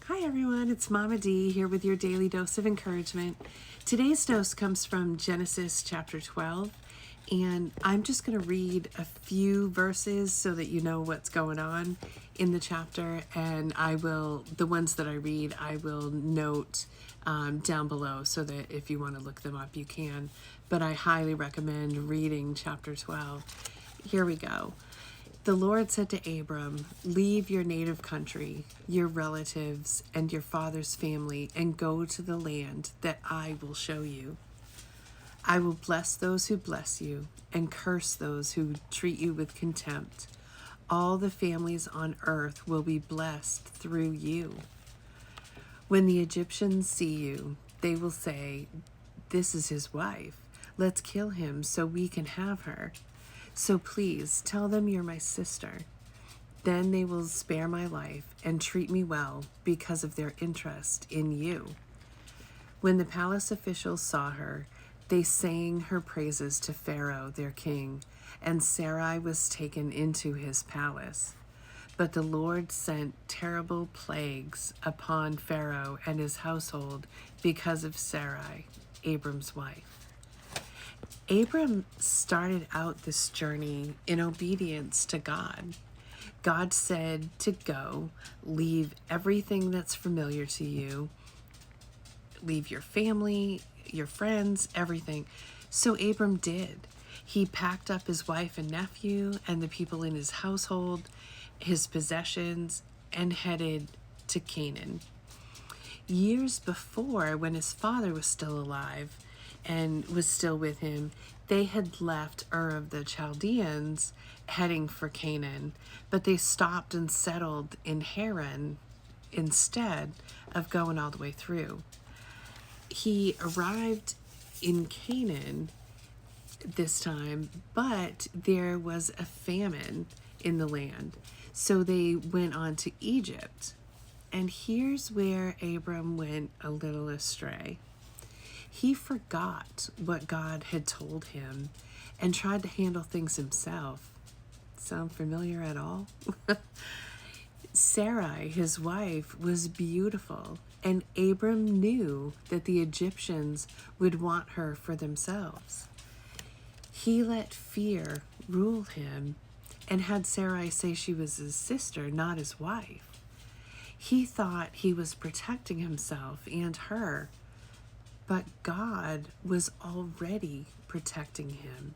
Hi everyone, it's Mama D here with your daily dose of encouragement. Today's dose comes from Genesis chapter 12, and I'm just going to read a few verses so that you know what's going on in the chapter, and the ones that I read, I will note down below so that if you want to look them up, you can. But I highly recommend reading chapter 12. Here we go. The Lord said to Abram, "Leave your native country, your relatives, and your father's family, and go to the land that I will show you. I will bless those who bless you, and curse those who treat you with contempt. All the families on earth will be blessed through you. When the Egyptians see you, they will say, 'This is his wife. Let's kill him so we can have her.' So please tell them you're my sister. Then they will spare my life and treat me well because of their interest in you." When the palace officials saw her, they sang her praises to Pharaoh, their king, and Sarai was taken into his palace. But the Lord sent terrible plagues upon Pharaoh and his household because of Sarai, Abram's wife. Abram started out this journey in obedience to God. God said to go, leave everything that's familiar to you, leave your family, your friends, everything. So Abram did. He packed up his wife and nephew and the people in his household, his possessions, and headed to Canaan. Years before, when his father was still alive and was still with him, they had left Ur of the Chaldeans heading for Canaan, but they stopped and settled in Haran instead of going all the way through. He arrived in Canaan this time, but there was a famine in the land, so they went on to Egypt. And here's where Abram went a little astray. He forgot what God had told him and tried to handle things himself. Sound familiar at all? Sarai, his wife, was beautiful, and Abram knew that the Egyptians would want her for themselves. He let fear rule him and had Sarai say she was his sister, not his wife. He thought he was protecting himself and her, but God was already protecting him.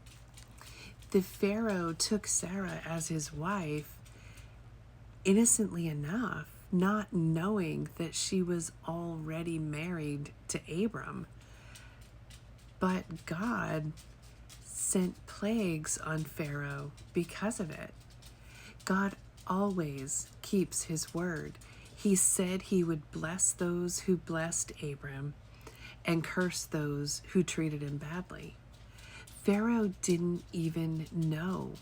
The Pharaoh took Sarah as his wife innocently enough, not knowing that she was already married to Abram. But God sent plagues on Pharaoh because of it. God always keeps his word. He said he would bless those who blessed Abram and curse those who treated him badly. Pharaoh didn't even know,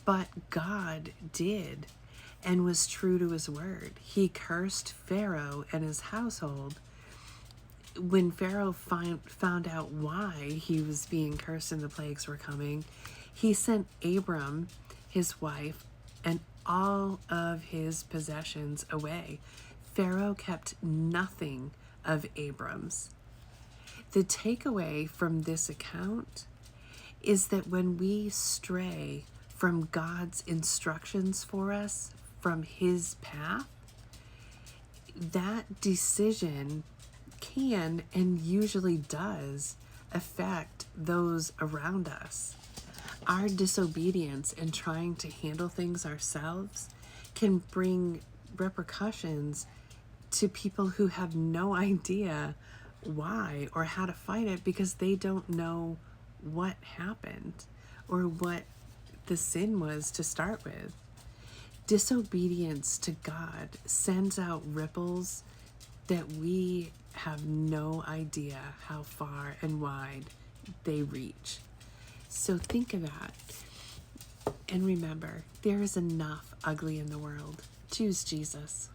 but God did and was true to his word. He cursed Pharaoh and his household. When Pharaoh found out why he was being cursed and the plagues were coming, he sent Abram, his wife, and all of his possessions away. Pharaoh kept nothing of Abram's. The takeaway from this account is that when we stray from God's instructions for us, from his path, that decision can and usually does affect those around us. Our disobedience and trying to handle things ourselves can bring repercussions to people who have no idea why or how to fight it because they don't know what happened or what the sin was to start with. Disobedience to God sends out ripples that we have no idea how far and wide they reach. So think of that. And remember, there is enough ugly in the world. Choose Jesus.